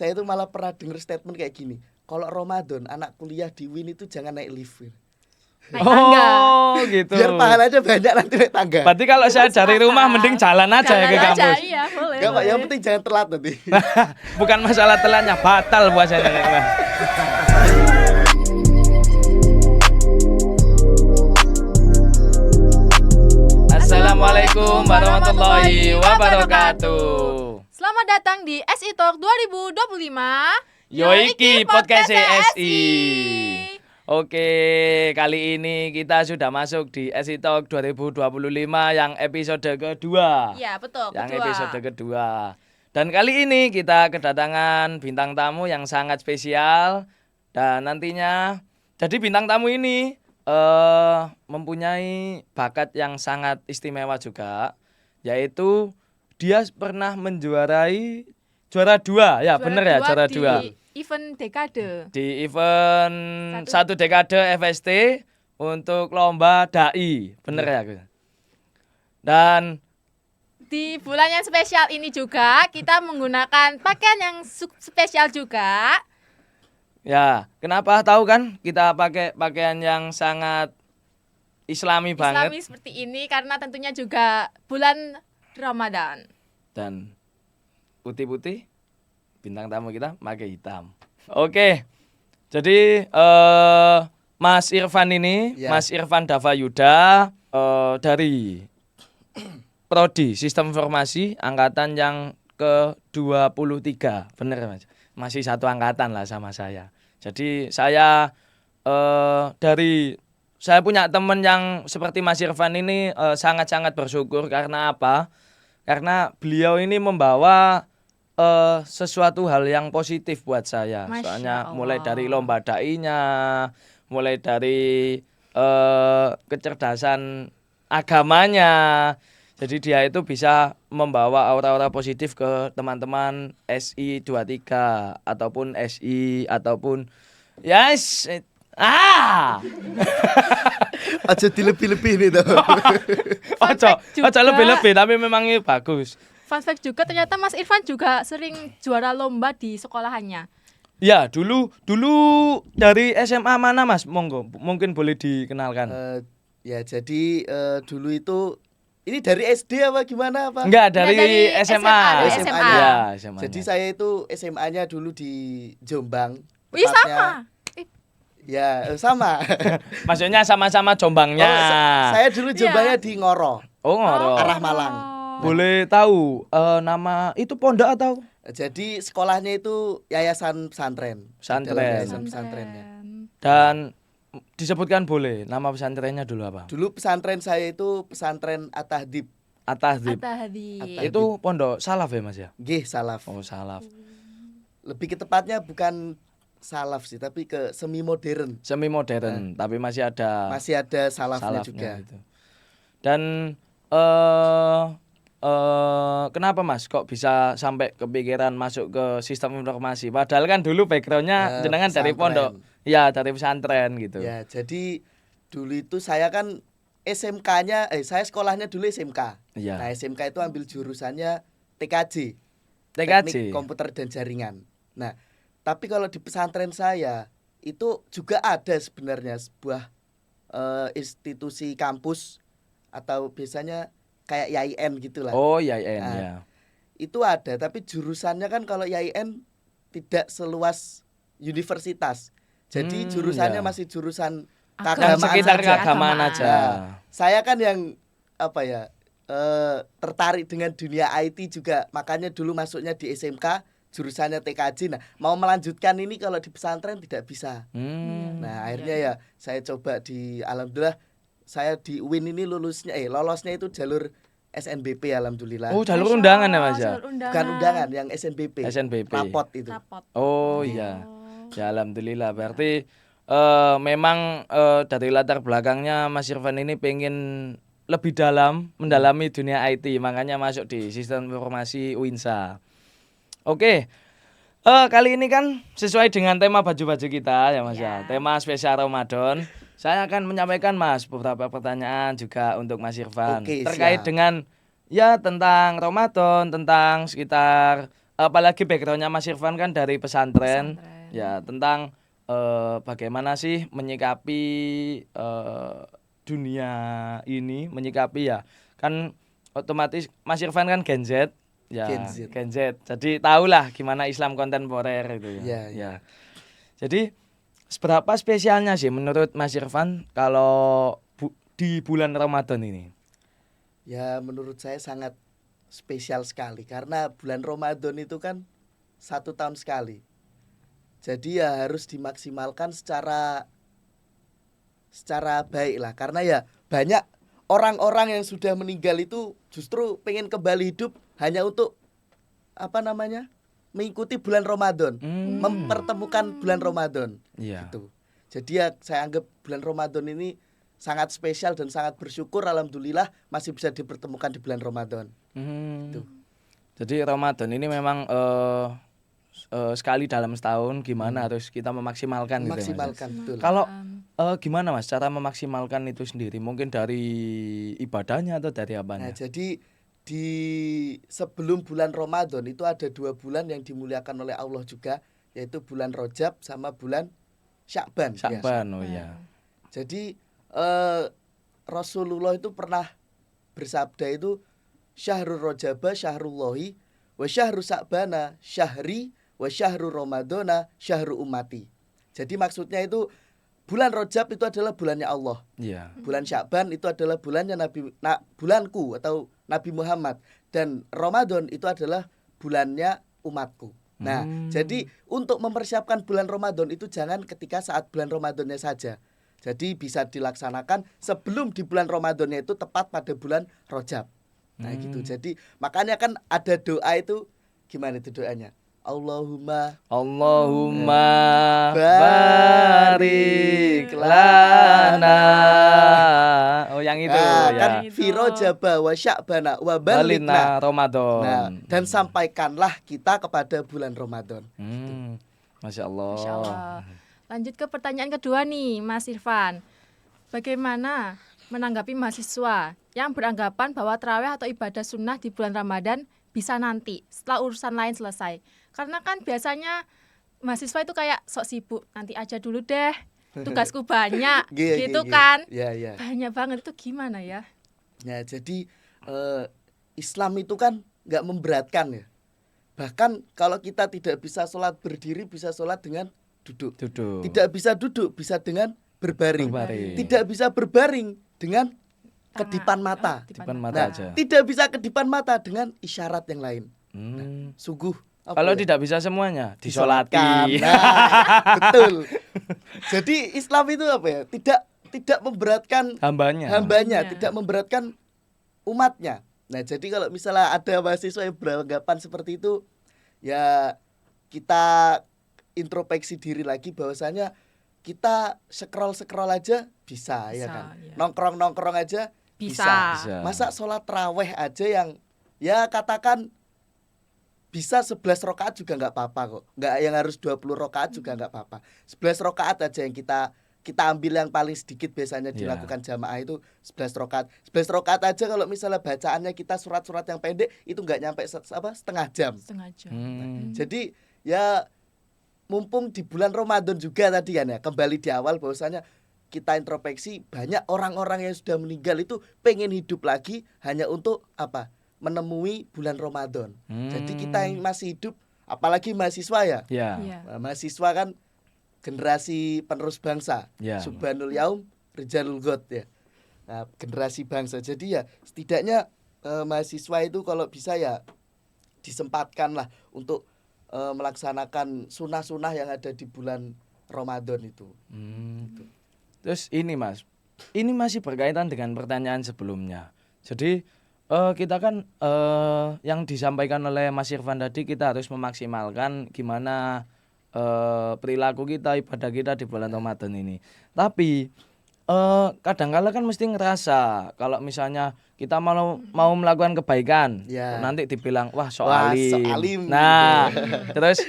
Saya itu malah pernah dengar statement kayak gini. Kalau Ramadan anak kuliah di UIN itu jangan naik lift. Naik tangga. Oh gitu. Biar pahalanya banyak nanti naik tangga. Berarti kalau saya dari rumah mending jalan aja ya ke Jalan aja, kampus. iya boleh. Enggak Pak, yang boleh. penting jangan telat nanti. Bukan masalah telannya, batal puasanya nek, Mas. Assalamualaikum warahmatullahi wabarakatuh. Selamat datang di SI Talk 2025. Yoiki Podcast SI. Oke, kali ini kita sudah masuk di SI Talk 2025 yang episode kedua. Iya, betul. Yang kedua. episode kedua. Dan kali ini kita kedatangan bintang tamu yang sangat spesial. Dan nantinya, jadi bintang tamu ini mempunyai bakat yang sangat istimewa juga. Yaitu dia pernah menjuarai juara 2. Ya benar ya, juara 2. Di event dekade. Di event satu dekade FST untuk lomba dai. Bener ya? Dan Di bulan yang spesial ini juga kita menggunakan pakaian yang spesial juga. ya, kenapa tahu kan kita pakai pakaian yang sangat islami banget. Islami seperti ini karena tentunya juga bulan Ramadan. Dan putih-putih, bintang tamu kita pakai hitam. Oke, jadi Mas Irfan ini, Ya. Mas Irfan Dava Yuda dari Prodi Sistem Informasi angkatan yang ke-23. Bener Mas? Masih satu angkatan lah sama saya. Jadi saya saya punya teman yang seperti Mas Irfan ini sangat-sangat bersyukur karena apa? Karena beliau ini membawa sesuatu hal yang positif buat saya. Masya Soalnya Allah. mulai dari lomba dai-nya, mulai dari kecerdasan agamanya. Jadi dia itu bisa membawa aura-aura positif ke teman-teman SI 23 ataupun SI ataupun Aja dilebih-lebih nih tuh. Ojo lebih-lebih tapi memang ini bagus. Fun fact juga ternyata Mas Irfan juga sering juara lomba di sekolahannya. Ya, dulu dari SMA mana Mas? Monggo, mungkin boleh dikenalkan. Ya jadi dulu itu ini dari SD apa gimana apa? Enggak, dari dari SMA. dari SMA. Ya, SMA. Jadi saya itu SMA-nya dulu di Jombang. Wih Tepatnya- sama. Ya sama. Maksudnya sama-sama Jombangnya. Saya dulu Jombangnya di Ngoro, Oh, Ngoro. arah Malang. Boleh tahu nama itu pondok atau? Jadi sekolahnya itu yayasan pesantren. Pesantren. Dalam yayasan pesantrennya. Dan disebutkan boleh nama pesantrennya dulu apa? Dulu pesantren saya itu pesantren At-Tahdib. At-Tahdib. At-Tahdib. Itu pondok salaf ya Mas ya? Nggih, salaf. Oh, salaf. Lebih ke tepatnya bukan salaf sih, tapi ke semi modern. Semi modern, tapi masih ada Masih ada salafnya salafnya juga. gitu. Dan kenapa Mas kok bisa sampai kepikiran masuk ke sistem informasi? Padahal kan dulu backgroundnya jenengan dari pesantren. pondok, ya dari pesantren gitu. Ya, jadi dulu itu saya kan saya sekolahnya dulu SMK. Iya. Nah, SMK itu ambil jurusannya TKJ. TKJ. Teknik Komputer dan Jaringan. Nah, tapi kalau di pesantren saya itu juga ada sebenarnya sebuah institusi kampus atau biasanya kayak YIN gitulah. Oh, YIN Nah, ya. Itu ada, tapi jurusannya kan kalau YIN tidak seluas universitas. Jadi jurusannya ya. masih jurusan Yang keagamaan sekitar saja. keagamaan Keagamaan. aja. Nah, saya kan yang tertarik dengan dunia IT juga, makanya dulu masuknya di SMK jurusannya TKJ. Nah, mau melanjutkan ini kalau di pesantren tidak bisa. Nah, akhirnya ya saya coba alhamdulillah saya di UIN ini lolosnya itu jalur SNBP alhamdulillah. Oh, jalur undangan ya Mas ya? Bukan undangan, yang SNBP. SNBP. Rapot itu. Rapot. Oh iya. Ya alhamdulillah. Berarti memang dari latar belakangnya Mas Irfan ini pengen lebih dalam mendalami dunia IT, makanya masuk di sistem informasi UINSA. Oke. Kali ini kan sesuai dengan tema baju-baju kita ya Mas ya. Tema spesial Ramadan. Saya akan menyampaikan Mas beberapa pertanyaan juga untuk Mas Irfan Oke, terkait siap. dengan ya tentang Ramadan, tentang sekitar apalagi backgroundnya Mas Irfan kan dari pesantren. Pesantren. Ya, tentang bagaimana sih menyikapi dunia ini, menyikapi ya. Kan otomatis Mas Irfan kan Gen Z. Ya, Gen Z. Jadi tahulah gimana Islam kontemporer itu ya. Ya. Jadi seberapa spesialnya sih menurut Mas Irfan kalau di bulan Ramadan ini? Ya menurut saya sangat spesial sekali karena bulan Ramadan itu kan 1 tahun sekali. Jadi ya harus dimaksimalkan secara baik lah karena ya banyak orang-orang yang sudah meninggal itu justru pengen kembali hidup hanya untuk mengikuti bulan Ramadan, mempertemukan bulan Ramadan. Iya. Gitu. Jadi ya saya anggap bulan Ramadan ini sangat spesial dan sangat bersyukur alhamdulillah masih bisa dipertemukan di bulan Ramadan. Gitu. Jadi Ramadan ini memang sekali dalam setahun gimana harus kita memaksimalkan gitu ya, Mas? Memaksimalkan betul. Kalau gimana Mas cara memaksimalkan itu sendiri? Mungkin dari ibadahnya atau dari apanya? Nah, jadi di sebelum bulan Ramadan itu ada 2 bulan yang dimuliakan oleh Allah juga, yaitu bulan Rajab sama bulan Sya'ban. Sya'ban, oh iya. Jadi Rasulullah itu pernah bersabda itu syahrul Rajaba syahrullahi wa syahru Sya'bana syahri wa syahru Ramadana syahru ummati. Jadi maksudnya itu bulan Rajab itu adalah bulannya Allah. Iya. Bulan Sya'ban itu adalah bulannya bulanku atau Nabi Muhammad, dan Ramadan itu adalah bulannya umatku. Nah, jadi untuk mempersiapkan bulan Ramadan itu jangan ketika saat bulan Ramadannya saja. Jadi bisa dilaksanakan sebelum di bulan Ramadannya itu tepat pada bulan Rajab. Nah, gitu. Jadi makanya kan ada doa itu, gimana itu doanya? Allahumma barik lana. Oh yang itu kan ya. fi Rajaba wa Sya'bana wa balikna Ramadan. Nah, dan sampaikanlah kita kepada bulan Ramadan. Masya Allah. Masya Allah. Lanjut ke pertanyaan kedua nih, Mas Irfan. Bagaimana menanggapi mahasiswa yang beranggapan bahwa tarawih atau ibadah sunnah di bulan Ramadan bisa nanti setelah urusan lain selesai? Karena kan biasanya mahasiswa itu kayak sok sibuk, nanti aja dulu deh, tugasku banyak, gitu kan? Ya. Banyak banget, itu gimana ya? Ya, jadi Islam itu kan nggak memberatkan ya. Bahkan kalau kita tidak bisa sholat berdiri, bisa sholat dengan duduk. Tidak bisa duduk, bisa dengan berbaring. Tidak bisa berbaring dengan kedipan mata. Aja. Tidak bisa kedipan mata dengan isyarat yang lain. Nah, sungguh. Kalau tidak bisa semuanya disolati. Nah, betul. Jadi Islam itu apa ya? Tidak memberatkan hambanya, tidak memberatkan umatnya. Nah, jadi kalau misalnya ada mahasiswa yang beranggapan seperti itu, ya kita introspeksi diri lagi bahwasanya kita scroll aja bisa ya kan. Ya. Nongkrong aja bisa. Masa sholat raweh aja yang ya katakan bisa 11 rakaat juga nggak apa-apa kok. Nggak yang harus 20 rakaat juga nggak apa-apa. 11 rakaat aja yang kita ambil yang paling sedikit biasanya dilakukan jamaah itu 11 rakaat. 11 rakaat aja kalau misalnya bacaannya kita surat-surat yang pendek itu nggak nyampe setengah jam. Jadi ya mumpung di bulan Ramadan juga tadi kan ya, kembali di awal bahwasanya kita introspeksi, banyak orang-orang yang sudah meninggal itu pengen hidup lagi hanya untuk apa? Menemui bulan Ramadan. Jadi kita yang masih hidup, apalagi mahasiswa ya. Mahasiswa kan generasi penerus bangsa. Subhanul Yaum Rijalul Ghad ya. Nah, generasi bangsa. Jadi ya setidaknya mahasiswa itu kalau bisa ya disempatkanlah untuk melaksanakan sunnah-sunnah yang ada di bulan Ramadan itu. Gitu. Terus ini Mas, ini masih berkaitan dengan pertanyaan sebelumnya. Jadi kita kan yang disampaikan oleh Mas Irfan tadi, kita harus memaksimalkan gimana perilaku kita, ibadah kita di bulan Ramadan ini. Tapi kadang-kala kan mesti ngerasa kalau misalnya kita mau melakukan kebaikan, nanti dibilang wah so alim. Nah, terus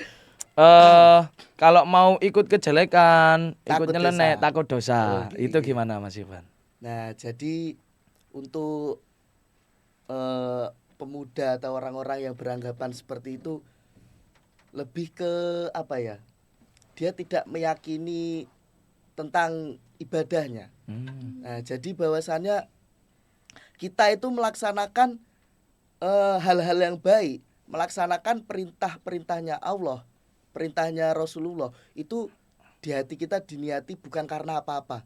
kalau mau ikut kejelekan, ikut nyeleneh, takut dosa. Itu gimana Mas Irfan? Nah, jadi untuk pemuda atau orang-orang yang beranggapan seperti itu, lebih ke apa ya? Dia tidak meyakini tentang ibadahnya. Nah, jadi bahwasannya kita itu melaksanakan hal-hal yang baik, melaksanakan perintah-perintahnya Allah, perintahnya Rasulullah itu di hati kita diniati bukan karena apa-apa,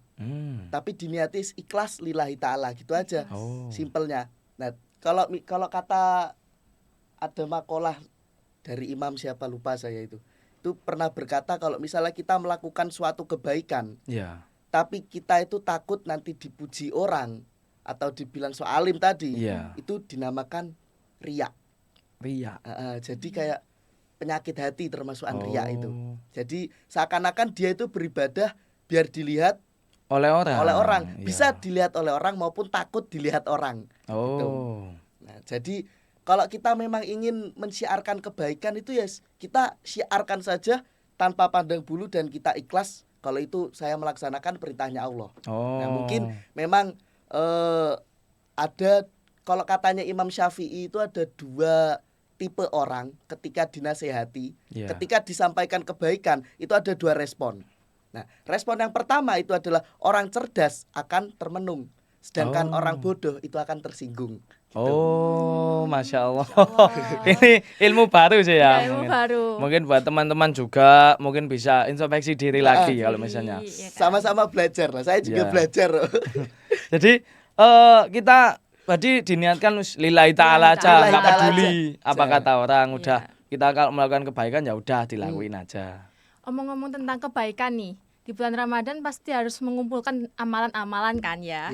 tapi diniati ikhlas lillahi ta'ala gitu aja, simpelnya. Nah, kalau kata ada makalah dari imam siapa lupa saya itu pernah berkata kalau misalnya kita melakukan suatu kebaikan, tapi kita itu takut nanti dipuji orang atau dibilang so alim tadi, itu dinamakan riya. Jadi kayak penyakit hati termasukan riya itu. Jadi seakan-akan dia itu beribadah biar dilihat oleh orang. Bisa dilihat oleh orang maupun takut dilihat orang. Gitu. Nah, jadi kalau kita memang ingin mensiarkan kebaikan itu ya kita siarkan saja tanpa pandang bulu dan kita ikhlas kalau itu saya melaksanakan perintahnya Allah. Nah, mungkin memang ada kalau katanya Imam Syafi'i itu ada 2 tipe orang ketika dinasehati, ketika disampaikan kebaikan itu ada 2 respon. Nah, respon yang pertama itu adalah orang cerdas akan termenung, sedangkan orang bodoh itu akan tersinggung. Gitu. Masya Allah. Ini ilmu baru sih ya. Ilmu baru. Mungkin buat teman-teman juga mungkin bisa introspeksi diri lagi kalau misalnya. Sama-sama belajar lah. Saya juga belajar. Jadi kita tadi diniatkan lillahi ta'ala aja, nggak peduli apa kata orang. Udah kita kalau melakukan kebaikan ya udah dilakuin aja. Omong-omong tentang kebaikan nih, di bulan Ramadan pasti harus mengumpulkan amalan-amalan kan ya.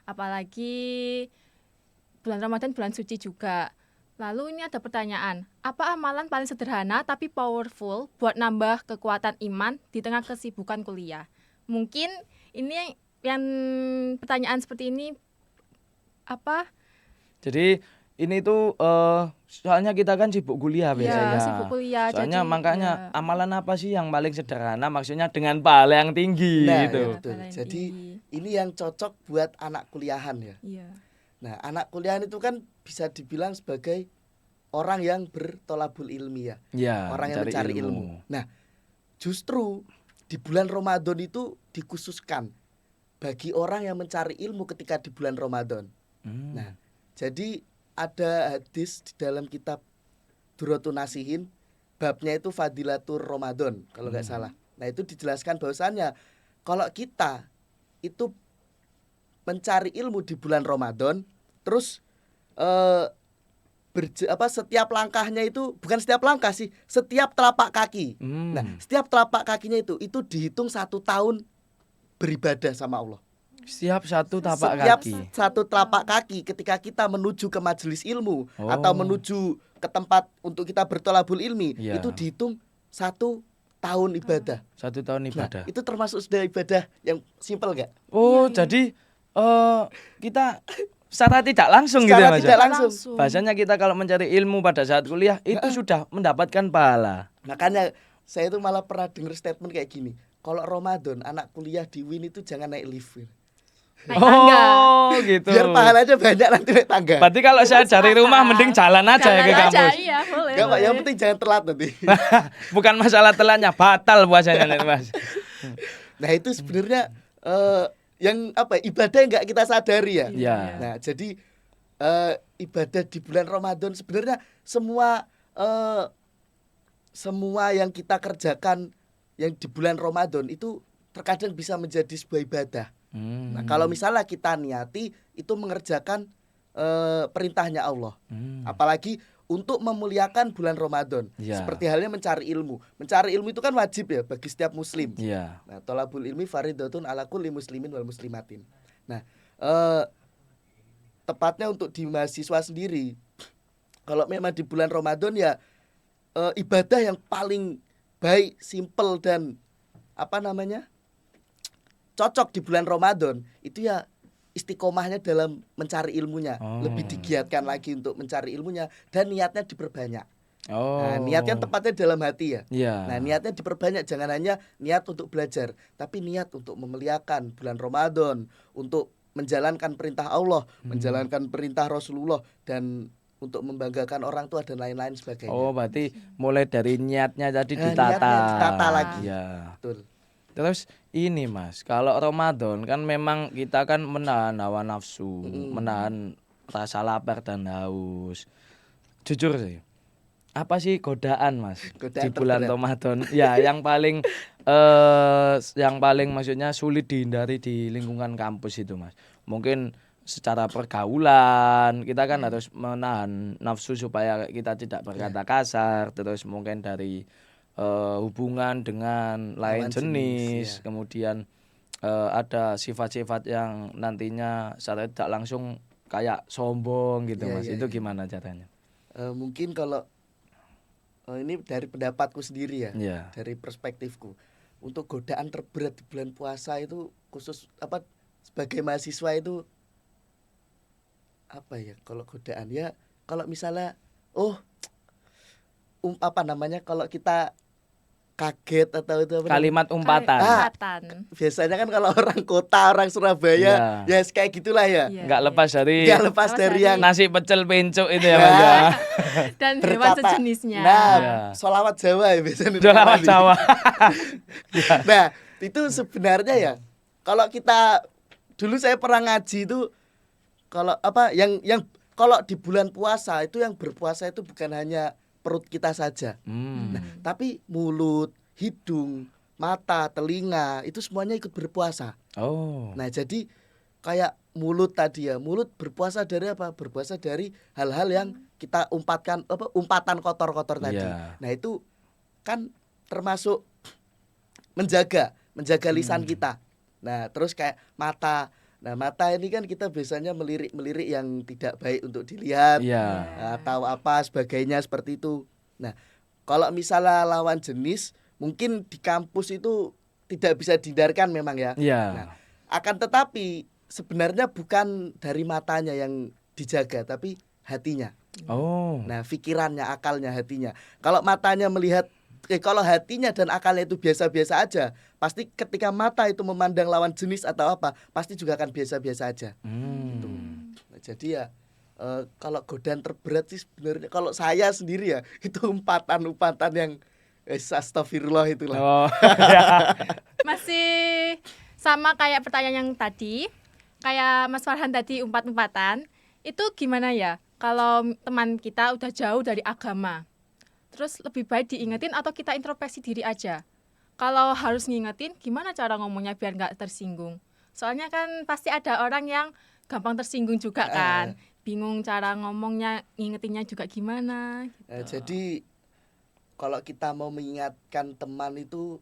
Apalagi bulan Ramadan bulan suci juga. Lalu ini ada pertanyaan, apa amalan paling sederhana tapi powerful buat nambah kekuatan iman di tengah kesibukan kuliah? Mungkin ini yang pertanyaan seperti ini apa? Jadi ini tuh soalnya kita kan sibuk kuliah biasanya. Sibuk kuliah. Soalnya jadi, makanya amalan apa sih yang paling sederhana? Maksudnya dengan pahala yang tinggi gitu. Jadi ini yang cocok buat anak kuliahan ya. Nah, anak kuliahan itu kan bisa dibilang sebagai orang yang bertolabul ilmi ya. Orang yang mencari ilmu. Nah, justru di bulan Ramadan itu dikhususkan bagi orang yang mencari ilmu ketika di bulan Ramadan. Nah, jadi ada hadis di dalam kitab Durratun Nasihin, babnya itu Fadilatur Ramadan kalau nggak salah. Nah, itu dijelaskan bahwasannya kalau kita itu mencari ilmu di bulan Ramadan, terus setiap langkahnya itu bukan setiap langkah sih, setiap telapak kaki. Nah, setiap telapak kakinya itu dihitung 1 tahun beribadah sama Allah. Setiap satu telapak kaki. Setiap satu telapak kaki ketika kita menuju ke majelis ilmu atau menuju ke tempat untuk kita bertolabul ilmi, itu dihitung 1 tahun ibadah. 1 tahun ibadah. Nah, itu termasuk sudah ibadah yang simpel gak? Jadi kita secara tidak langsung gitu ya Mas. Tidak langsung. Bahasanya kita kalau mencari ilmu pada saat kuliah itu sudah mendapatkan pahala. Makanya saya itu malah pernah dengar statement kayak gini. Kalau Ramadan anak kuliah di UIN itu jangan naik lift. Naik tangga. Gitu. Biar pahalanya banyak nanti naik tangga. Berarti kalau saya dari rumah mending jalan aja ya ke kampus. Iya, boleh. Gak Pak, yang penting jangan telat nanti. Bukan masalah telatnya, batal puasanya nanti Mas. Nah, itu sebenarnya yang ibadah yang nggak kita sadari ya. Nah, jadi ibadah di bulan Ramadan sebenarnya semua yang kita kerjakan yang di bulan Ramadan itu terkadang bisa menjadi sebuah ibadah. Nah, kalau misalnya kita niati itu mengerjakan perintahnya Allah, apalagi untuk memuliakan bulan Ramadan, seperti halnya mencari ilmu. Mencari ilmu itu kan wajib ya bagi setiap muslim. Nah, thalabul ilmi faridatun ala kulli muslimin wal muslimatin. Nah, tepatnya untuk di mahasiswa sendiri, kalau memang di bulan Ramadan ya ibadah yang paling baik, simple dan cocok di bulan Ramadan itu ya istiqomahnya dalam mencari ilmunya, lebih digiatkan lagi untuk mencari ilmunya dan niatnya diperbanyak. Nah, niatnya tepatnya dalam hati ya. Nah, niatnya diperbanyak, jangan hanya niat untuk belajar, tapi niat untuk memuliakan bulan Ramadan, untuk menjalankan perintah Allah, menjalankan perintah Rasulullah dan untuk membanggakan orang tua dan lain-lain sebagainya. Oh, berarti mulai dari niatnya tadi Niatnya ditata. ditata lagi. Ya. Betul. Terus ini Mas, kalau Ramadan kan memang kita kan menahan hawa nafsu, menahan rasa lapar dan haus. Jujur sih, apa sih godaan Mas Godaan di bulan terberat. Ramadan? Ya, yang paling maksudnya sulit dihindari di lingkungan kampus itu Mas. Mungkin secara pergaulan kita kan harus menahan nafsu supaya kita tidak berkata kasar, terus mungkin dari hubungan dengan lain Lawan jenis, jenis, ya. kemudian ada sifat-sifat yang nantinya secara tidak langsung kayak sombong gitu Iya, Mas. iya, Itu iya. gimana caranya? Mungkin kalau ini dari pendapatku sendiri ya, Iya. dari perspektifku, untuk godaan terberat di bulan puasa itu khusus sebagai mahasiswa itu apa ya? Kalau godaan ya, kalau misalnya kalau kita kaget atau itu apa namanya? Kalimat umpatan. Umpatan. Biasanya kan kalau orang kota, orang Surabaya, Iya. ya kayak gitulah ya. Iya, Nggak iya. lepas dari Nggak lepas Lepas dari dari- yang nasi pecel pencuk itu ya Nah, Mas ya. Dan hewan berkata, sejenisnya. nah, Iya. sholawat Jawa ya biasanya. Sholawat Jawa. Nah, itu sebenarnya ya, kalau kita dulu saya pernah ngaji itu, kalau kalau di bulan puasa itu yang berpuasa itu bukan hanya perut kita saja, tapi mulut, hidung, mata, telinga itu semuanya ikut berpuasa. Oh. Nah, jadi kayak mulut tadi ya, mulut berpuasa dari apa? Berpuasa dari hal-hal yang kita umpatan kotor-kotor tadi. Iya. Nah, itu kan termasuk menjaga lisan kita. Nah, terus kayak mata. Nah, mata ini kan kita biasanya melirik yang tidak baik untuk dilihat. Iya. Atau apa sebagainya seperti itu. Nah, kalau misalnya lawan jenis mungkin di kampus itu tidak bisa dihindarkan memang ya. Iya. Nah, akan tetapi sebenarnya bukan dari matanya yang dijaga tapi hatinya. Oh. Nah, pikirannya, akalnya, hatinya. Kalau matanya melihat kalau hatinya dan akalnya itu biasa-biasa aja, pasti ketika mata itu memandang lawan jenis atau apa, pasti juga akan biasa-biasa aja. Gitu. Nah, jadi ya kalau godaan terberat sih sebenarnya kalau saya sendiri ya itu umpatan-umpatan yang astagfirullah itulah. Oh. Ya. Masih sama kayak pertanyaan yang tadi, kayak Mas Farhan tadi umpat-umpatan, itu gimana ya kalau teman kita udah jauh dari agama? Terus lebih baik diingetin atau kita introspeksi diri aja? Kalau harus ngingetin, gimana cara ngomongnya biar nggak tersinggung? Soalnya kan pasti ada orang yang gampang tersinggung juga kan. Bingung cara ngomongnya, ngingetinnya juga gimana. Jadi kalau kita mau mengingatkan teman itu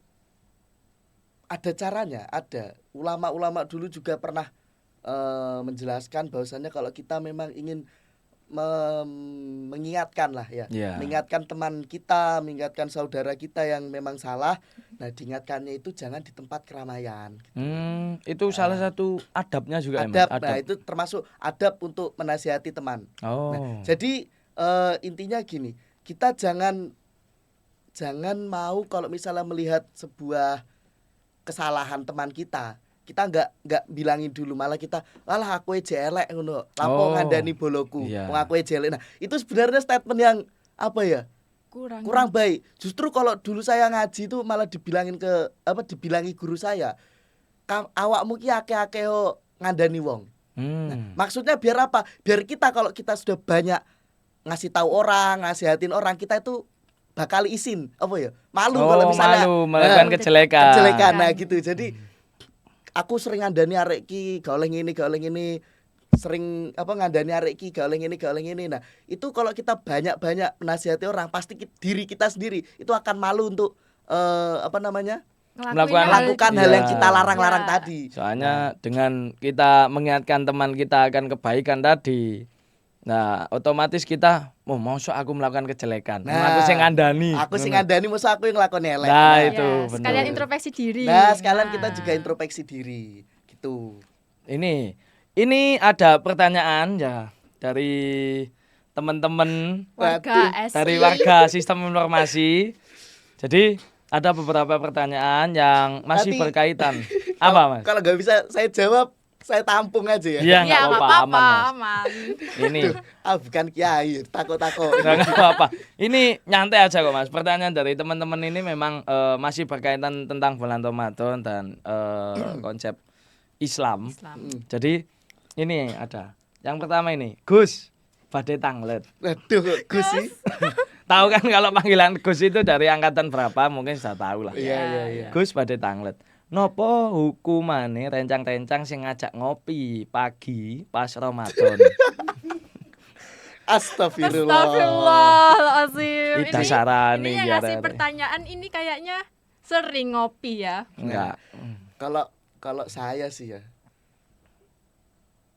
ada caranya, ada. Ulama-ulama dulu juga pernah menjelaskan bahwasannya kalau kita memang ingin mengingatkan lah ya, mengingatkan teman kita, mengingatkan saudara kita yang memang salah. Nah, diingatkannya itu jangan di tempat keramaian. Itu salah satu adabnya juga Adab, Mas? nah itu termasuk adab untuk menasihati teman. Oh. Nah, jadi intinya gini, kita jangan mau kalau misalnya melihat sebuah kesalahan teman kita nggak bilangin dulu, malah kita alah aku elek ngono lapo ngandani boloku wong aku elek. Nah, itu sebenarnya statement yang apa ya, kurang baik. Justru kalau dulu saya ngaji itu malah dibilangi guru saya, awakmu ki akeh-akeh ngandani wong. Nah, maksudnya biar apa? Biar kita kalau kita sudah banyak ngasih tahu orang, ngasihatin orang, kita itu bakal izin apa ya, malu kalau misalnya melakukan kejelekan. Nah gitu. Jadi aku sering ngandani arek ki gak oleh ngene, sering ngandani arek ki gak oleh ngene. Nah, itu kalau kita banyak-banyak menasihati orang, pasti diri kita sendiri itu akan malu untuk melakukan hal yang kita larang-larang tadi. Soalnya dengan kita mengingatkan teman kita akan kebaikan tadi, nah otomatis kita masa aku melakukan kejelekan, aku sing ngandani. Masa aku yang ngelakuin elek. Nah, itu benar. Sekalian introspeksi diri. Nah, sekalian kita juga introspeksi diri gitu. Ini ada pertanyaan ya dari teman-teman dari warga sistem informasi. Jadi ada beberapa pertanyaan yang masih berkaitan. Apa Mas? Kalau nggak bisa saya jawab, saya tampung aja ya. Iya, Ya nggak nggak apa-apa, apa-apa, aman, Mas. aman. Ini Bukan kiai, takut-takut. nggak apa-apa. Ini nyantai aja kok Mas. Pertanyaan dari teman-teman ini memang masih berkaitan tentang bulan Ramadan dan konsep Islam. Jadi ini ada. Yang pertama ini, Gus badhe tanglet. Waduh, Gus sih. Tahu kan kalau panggilan Gus itu dari angkatan berapa? Mungkin sudah tahu lah. Iya. Gus badhe tanglet. Nopo hukumane rencang-rencang sing ngajak ngopi pagi pas Ramadan? Astagfirullah. Astagfirullahaladzim. Ini dasarane Ini yang ya, ngasih Rere. pertanyaan ini kayaknya sering ngopi ya. Enggak. Kalau saya sih ya.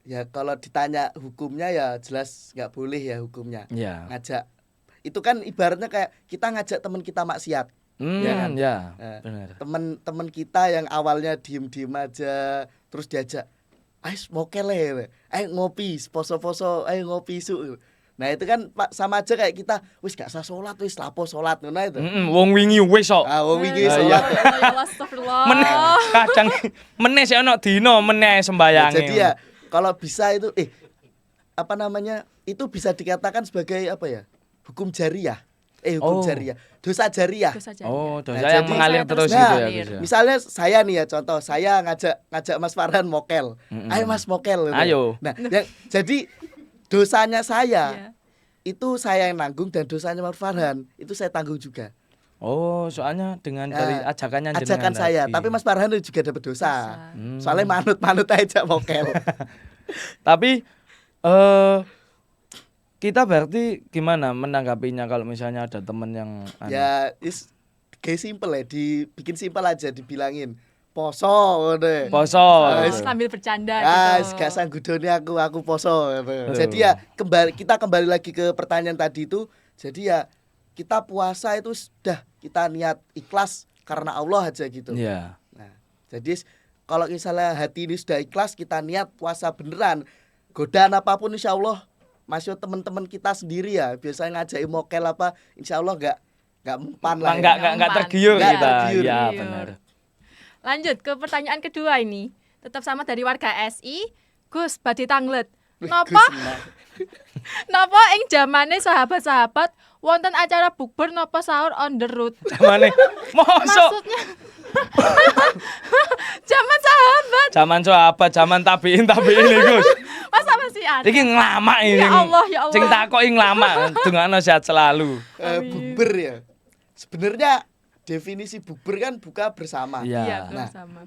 Ya kalau ditanya hukumnya ya jelas nggak boleh ya hukumnya. Ya. Ngajak. Itu kan ibaratnya kayak kita ngajak teman kita maksiat. Ya kan? Ya, Nah, benar. teman-teman kita yang awalnya diem-diem aja terus diajak, ayo mokel ya, ayo ngopi, poso-poso, ayo ngopi isu. Nah itu kan Pak sama aja kayak kita, wis gak usah sholat, wis lapo sholat, ngono itu. Wong wingi wis kok. Ah, wong wingi Ah, sholat. Ya Allah, astagfirullah. Meneh kadang meneh sik ono dino meneh sembayange. Jadi ya kalau bisa itu apa namanya? Itu bisa dikatakan sebagai apa ya? Hukum jariah. Hukum jariah. Dosa jariah. Dosa aja. Oh, dosa Nah, yang jadi- mengalir Dosa terus terus gitu ya, mengalir. Gus ya. Misalnya saya nih ya contoh, saya ngajak Mas Farhan mokel. Ayo Mas mokel. gitu. Ayo. Nah, jadi dosanya saya Iya. itu saya yang nanggung dan dosanya Mas Farhan itu saya tanggung juga. Oh, soalnya dengan dari Ya, ajakannya Ajakan jenengan saya, tadi. tapi Mas Farhan itu juga dapat dosa. Hmm. Soalnya manut-manut aja mokel. Tapi kita berarti gimana menanggapinya kalau misalnya ada temen yang Ya, kayak simple ya, dibikin simpel aja, dibilangin poso ngono. poso. Guys, Sambil bercanda Ah, gitu. gak sanggudone aku poso. Jadi ya kita kembali lagi ke pertanyaan tadi itu. Jadi ya kita puasa itu sudah kita niat ikhlas karena Allah aja gitu. Iya. Nah, jadi kalau misalnya hati ini sudah ikhlas, kita niat puasa beneran. Godaan apapun insya Allah, masih teman-teman kita sendiri ya, biasanya ngajak mokel apa, insya Allah nggak mempan lah. Enggak Mempan. tergiur Nggak kita. tergiur. Iya, Tergiur. benar. Lanjut ke pertanyaan kedua ini. Tetap sama dari warga SI. Gus badhe tanglet. Napa? Napa ing zamane sahabat-sahabat wonten acara bukber napa sahur on the road? Zamane mosok Maksudnya zaman sahabat. zaman sahabat, zaman tabiin ini, Gus. Masa masih ada? Iki nglamak ini. Ya Allah, ya Allah. Sing takoki nglamak, dongakno sehat selalu. Bukber ya. Sebenarnya definisi bukber kan buka bersama. Iya. Iya, Nah. bersama.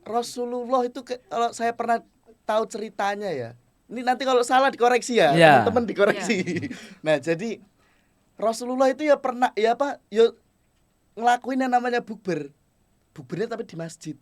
Rasulullah itu kalau saya pernah tahu ceritanya ya. Ini nanti kalau salah dikoreksi ya, Iya. teman-teman dikoreksi. Nah, jadi Rasulullah itu ya pernah ya ngelakuin yang namanya bukber. Bukbernya tapi di masjid.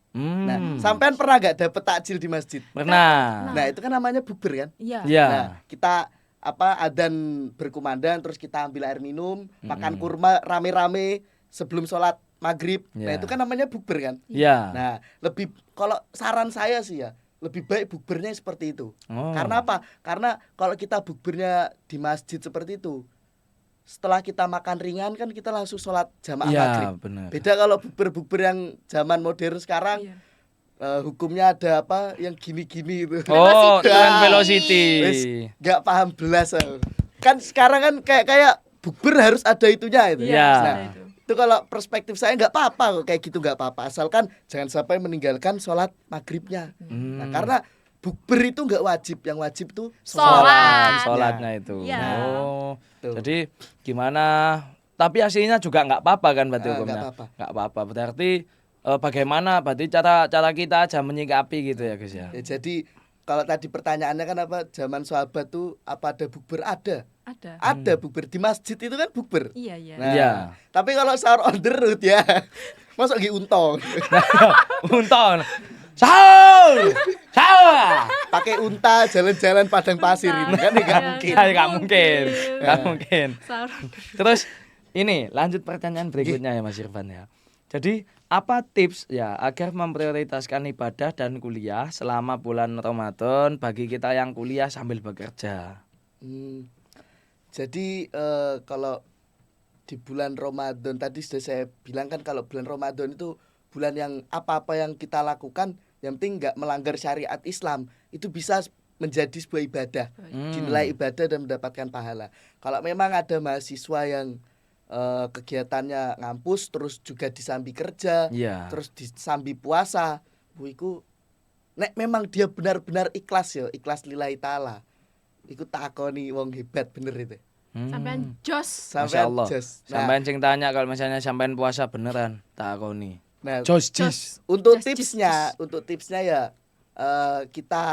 Nah, sampean pernah gak dapet takjil di masjid? pernah. Nah, itu kan namanya bukber kan? Iya. Iya. Nah, kita adzan berkumandang terus kita ambil air minum, makan kurma rame-rame sebelum sholat maghrib. Nah, Iya. itu kan namanya bukber kan? Iya. Nah, lebih kalau saran saya sih ya, lebih baik bukbernya seperti itu. Oh. Karena apa? Karena kalau kita bukbernya di masjid seperti itu, setelah kita makan ringan kan kita langsung sholat jamaah Iya, maghrib. benar. Beda kalau bukber-bukber yang zaman modern sekarang, Iya. hukumnya ada apa yang gini-gini itu. Oh, Velocity. dengan velocity. Wes, nggak paham belas aku. Kan sekarang kan kayak bukber harus ada itunya itu. Iya. Nah, itu. itu kalau perspektif saya nggak apa-apa kok kayak gitu, nggak apa-apa, asalkan jangan sampai meninggalkan sholat maghribnya. Nah, karena bukber itu nggak wajib, yang wajib tuh Sholat. Sholatnya itu. Iya. Oh. Tuh. Jadi gimana? Tapi aslinya juga nggak apa-apa kan berarti Ah, hukumnya. nggak apa-apa. Nggak apa-apa. Berarti bagaimana? Berarti cara kita aja menyikapi gitu ya, Gus ya. Ya, jadi kalau tadi pertanyaannya kan apa, zaman sahabat tuh apa ada bukber? Ada Ada. bukber di masjid itu kan bukber. Iya, iya. Nah, Iya. tapi kalau sahur on the road ya, masuk lagi untung. Unton. Sahur. Sahur. Pakai unta jalan-jalan padang pasir itu kan nggak Iya, mungkin. Ya, nggak mungkin. Nggak Ya. mungkin. Sahur. Terus ini lanjut pertanyaan berikutnya ya Mas Irfan ya. Jadi apa tips ya agar memprioritaskan ibadah dan kuliah selama bulan Ramadan bagi kita yang kuliah sambil bekerja? Jadi kalau di bulan Ramadan tadi sudah saya bilang kan, kalau bulan Ramadan itu bulan yang apa-apa yang kita lakukan yang penting nggak melanggar syariat Islam, itu bisa menjadi sebuah ibadah, dinilai ibadah dan mendapatkan pahala. Kalau memang ada mahasiswa yang kegiatannya ngampus terus juga disambi kerja, Iya. terus disambi puasa, iku nek memang dia benar-benar ikhlas ya, ikhlas lillahi taala. Iku takoni wong hebat bener itu. Sampean jos. Masya Sampean Allah. jos. Sampean sing tanya kalau misalnya sampean puasa beneran, takoni. Nah, Jos. untuk Just, tipsnya ya kita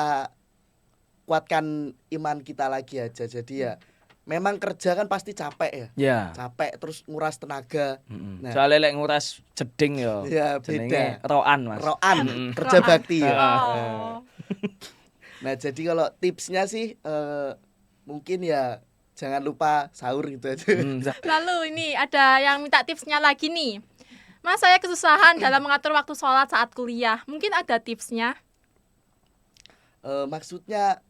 kuatkan iman kita lagi aja. Jadi ya memang kerja kan pasti capek ya. Ya. Capek terus nguras tenaga. Nah. Soalnya lek nguras jeding yo. Ya, jenenge beda. roan, Mas. Roan, kerja bakti ya. Oh. Nah, jadi kalau tipsnya sih mungkin ya jangan lupa sahur gitu aja. Lalu ini ada yang minta tipsnya lagi nih. Mas, saya kesusahan dalam mengatur waktu sholat saat kuliah. Mungkin ada tipsnya? Maksudnya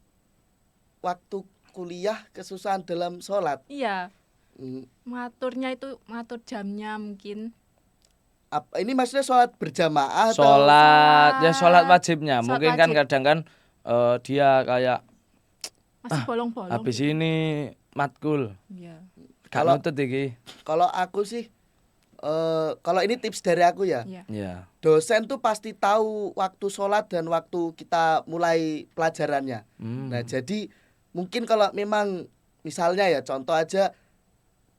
waktu kuliah kesusahan dalam sholat. Iya, Hmm, mengaturnya itu mengatur jamnya mungkin. ini maksudnya sholat berjamaah atau Sholat wajibnya. Sholat Mungkin kan wajib. kadang kan dia kayak Masih bolong-bolong. habis ini matkul. Iya. Kalau nutut iki. kalau aku sih kalau ini tips dari aku ya. Iya. Ya. Dosen tuh pasti tahu waktu sholat dan waktu kita mulai pelajarannya. Nah, jadi mungkin kalau memang misalnya ya contoh aja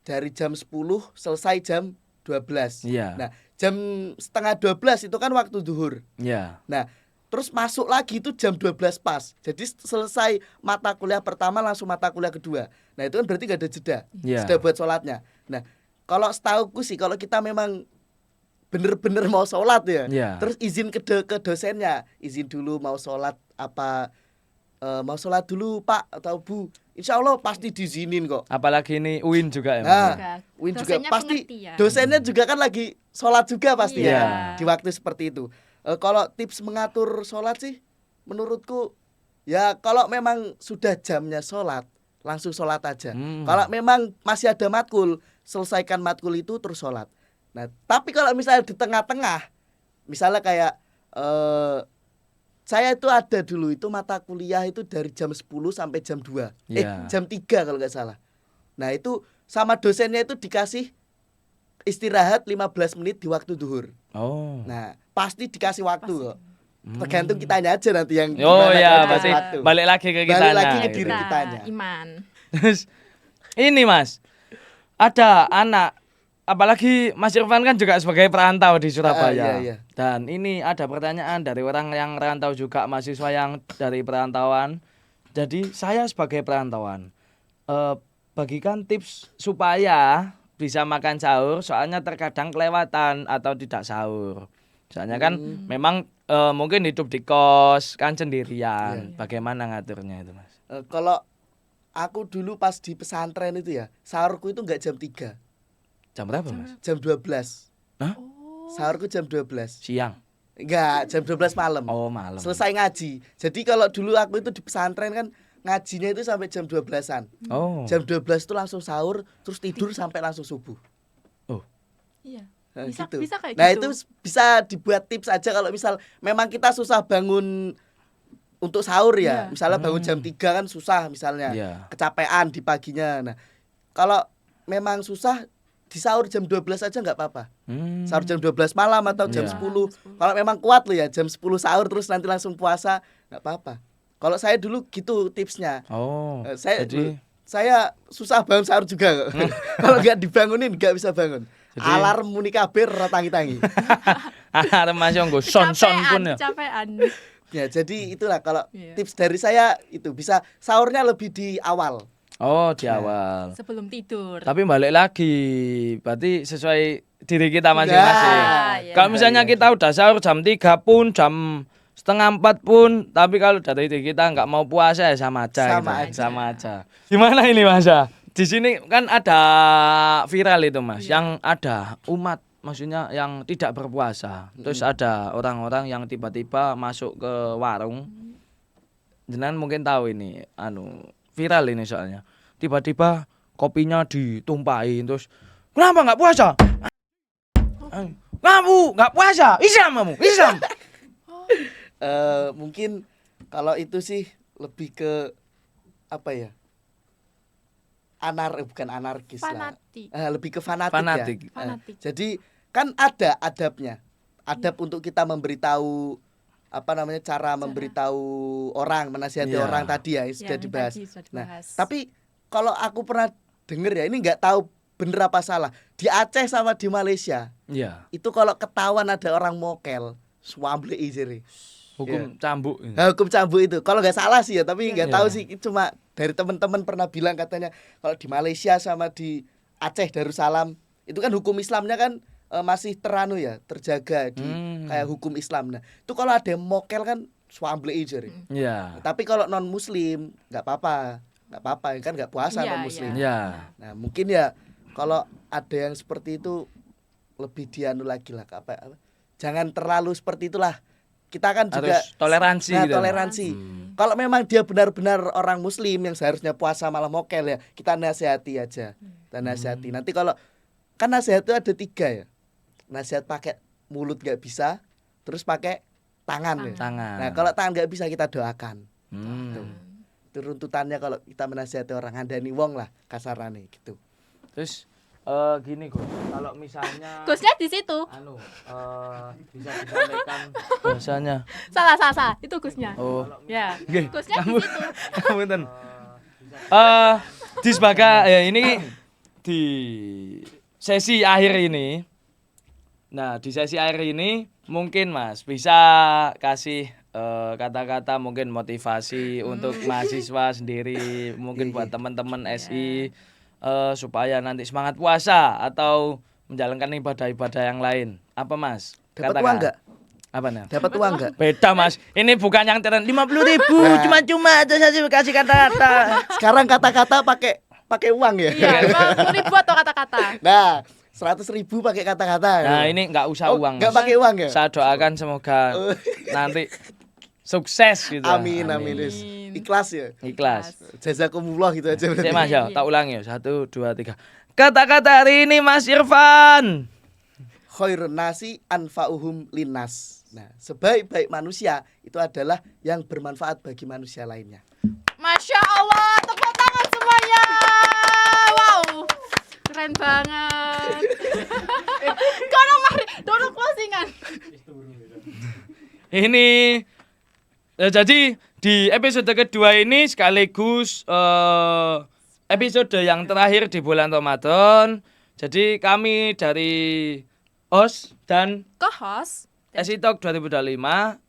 dari jam 10 selesai jam 12. Iya. Nah, jam setengah 12 itu kan waktu duhur. Ya. Nah, terus masuk lagi itu jam 12 pas. Jadi selesai mata kuliah pertama langsung mata kuliah kedua. Nah, itu kan berarti gak ada jeda. Iya. Jeda buat sholatnya. Nah, kalau setauku sih kalau kita memang bener-bener mau sholat ya, Iya. terus izin ke dosennya, izin dulu mau sholat apa, mau sholat dulu Pak atau Bu, insya Allah pasti diizinin kok. Apalagi ini UIN juga ya. Mas, Nah, ya? Win juga Dosennya pasti pengertian. dosennya juga kan lagi sholat juga pasti Iya. ya di waktu seperti itu. Kalau tips mengatur sholat sih menurutku ya kalau memang sudah jamnya sholat langsung sholat aja. Kalau memang masih ada matkul, selesaikan matkul itu terus sholat. Nah, tapi kalau misalnya di tengah-tengah, misalnya kayak saya itu ada dulu itu mata kuliah itu dari jam 10 sampai jam 2. Iya. Jam 3 kalau nggak salah. Nah, itu sama dosennya itu dikasih istirahat 15 menit di waktu duhur. Oh. Nah, pasti dikasih waktu kok. Tergantung kitanya aja nanti yang Oh gimana ya, kalau berarti dikasih waktu. balik lagi ke kita. Balik lagi ke diri Nah, kitanya. iman. Terus ini Mas, ada anak, apalagi Mas Irfan kan juga sebagai perantau di Surabaya. Iya. Dan ini ada pertanyaan dari orang yang rantau juga, mahasiswa yang dari perantauan. Jadi saya sebagai perantauan, bagikan tips supaya bisa makan sahur, soalnya terkadang kelewatan atau tidak sahur. Soalnya kan memang mungkin hidup di kos kan sendirian. Bagaimana ngaturnya itu Mas? Kalau aku dulu pas di pesantren itu ya, sahurku itu enggak jam 3, Jam berapa Mas? jam 12. Hah? Sahurku jam 12. Siang. Enggak, jam 12 malam. Oh malam. Selesai ngaji. Jadi kalau dulu aku itu di pesantren kan ngajinya itu sampai jam 12-an. Oh. Jam 12 itu langsung sahur, terus tidur sampai langsung subuh. Oh. Iya. Nah, Bisa- gitu. bisa kayak Nah, gitu. itu bisa dibuat tips aja kalau misal memang kita susah bangun untuk sahur ya. Iya. Misalnya bangun jam 3 kan susah misalnya. Iya. Kecapean di paginya. Nah, kalau memang susah di sahur jam 12 aja nggak apa-apa. Sahur jam 12 malam atau jam Iya. 10. Kalau memang kuat lo ya jam 10 sahur terus nanti langsung puasa, nggak apa-apa. Kalau saya dulu gitu tipsnya. Oh. Saya susah bangun sahur juga kok. Kalau nggak dibangunin nggak bisa bangun. Alarm muni kabeh ora tangi-tangi. Ada masih nggo son pun ya. Kecapean. Ya, jadi itulah kalau Iya. tips dari saya itu bisa sahurnya lebih di awal. Oh, di awal. Sebelum tidur. Tapi balik lagi, berarti sesuai diri kita masing-masing. Nah, iya. Kalau misalnya kita udah sahur jam 3 pun, jam setengah 4 pun, tapi kalau dari diri kita nggak mau puasa ya sama aja. Sama gitu. aja. Sama aja. Gimana ini Mas? Di sini kan ada viral itu Mas, yang ada umat maksudnya yang tidak berpuasa. Terus ada orang-orang yang tiba-tiba masuk ke warung. Jenengan mungkin tahu ini, viral ini soalnya. Tiba-tiba kopinya ditumpahin terus, kenapa nggak puasa? Kamu nggak puasa? Islam kamu, Islam. Mungkin kalau itu sih lebih ke apa ya? Bukan anarkis Fanatik. lah. Lebih ke fanatik, Fanatik. ya. Fanatik. Jadi kan ada adabnya. Adab untuk kita memberitahu cara memberitahu orang, menasihati Iya. orang tadi ya, sudah Yang dibahas. tadi sudah Nah, dibahas. tapi kalau aku pernah denger ya, ini nggak tahu bener apa salah. Di Aceh sama di Malaysia, Iya. itu kalau ketahuan ada orang mokel, swamble iziri. Hukum cambuk ini. Nah, hukum cambuk itu. Kalau nggak salah sih ya, tapi nggak Iya. tahu sih. Cuma dari teman-teman pernah bilang katanya kalau di Malaysia sama di Aceh Darussalam itu kan hukum Islamnya kan masih terjaga di kayak hukum Islam. Nah, itu kalau ada yang mokel kan swamble iziri. Iya. Tapi kalau non Muslim nggak apa-apa kan nggak puasa Iya, non Muslim. Iya. Nah mungkin ya kalau ada yang seperti itu lebih dianu lagi lah apa, jangan terlalu seperti itulah. Kita kan juga Harus toleransi gitu. toleransi. Kalau memang dia benar-benar orang Muslim yang seharusnya puasa malah mokel ya, kita nasihati aja. Kita nasihati. Nanti kalau kan nasihat itu ada 3 ya. Nasihat pakai mulut nggak bisa, terus pakai tangan. Ya. Tangan. Nah kalau tangan nggak bisa kita doakan. Hmm. Itu runtutannya kalau kita menasihati orang, ngandani wong lah kasarannya gitu. Terus gini Gus, kalau misalnya Gusnya di situ. bisa disampaikan bahasanya. Salah. Itu Gusnya. Oh. Ya. Nggih, Gusnya di kamu- situ. Punten. Di sebagai ini di sesi akhir ini. Nah, di sesi akhir ini mungkin Mas bisa kasih kata-kata mungkin motivasi untuk mahasiswa sendiri, mungkin buat teman-teman SI supaya nanti semangat puasa atau menjalankan ibadah-ibadah yang lain. Apa Mas? Dapat Katakan. uang nggak? Apa nih? Dapat uang nggak? Beda Mas, ini bukan yang tren 50.000 Nah. cuma-cuma aja saya kasih kata-kata. Sekarang kata-kata pakai uang ya. Iya, 50.000 atau kata-kata. Nah, 100.000 pakai kata-kata. Nah ini nggak usah uang. Nggak Mas. pakai uang ya? Saya doakan semoga nanti sukses gitu. Amin. Wis. Ikhlas ya. Ikhlas. Jazakumullah gitu aja berarti. Cek Mas ya, tak ulangi ya. 1, 2, 3. Kata-kata hari ini Mas Irfan. Khairun nasi anfa'uhum linnas. Nah, sebaik-baik manusia itu adalah yang bermanfaat bagi manusia lainnya. Masya Allah, tepuk tangan semuanya. Wow, keren banget. Kono mari, dorong closingan. Ini jadi di episode kedua ini sekaligus episode yang terakhir di bulan Ramadan. Jadi kami dari host dan Co-host. SITalk 2025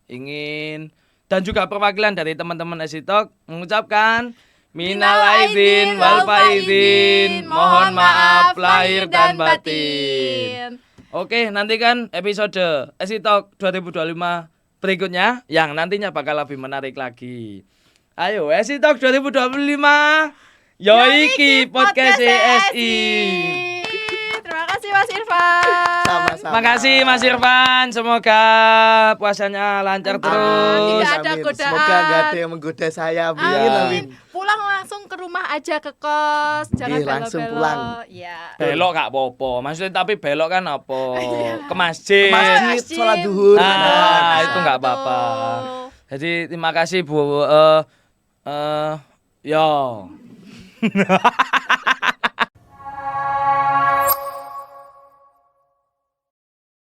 ingin dan juga perwakilan dari teman-teman SITalk mengucapkan minal aidin wal faizin, mohon maaf lahir dan batin. Oke, nantikan episode SITalk 2025 berikutnya yang nantinya bakal lebih menarik lagi. Ayo SITalk 2025 Yoiki Podcast SI. Terima kasih Mas Irfan. Sama-sama. Makasih Mas Irfan, semoga puasanya lancar terus. Tidak ada godaan. Semoga nggak ada yang menggoda saya. Amin. Amin. Pulang langsung ke rumah aja ke kos, jangan Iya, langsung belok-belok. pulang. Iya. Belok gak apa-apa. Maksudnya tapi belok kan apa? Ke masjid. Masjid, sholat duhur. Nah, itu nggak Betul. apa-apa. Jadi terima kasih Bu. Yo.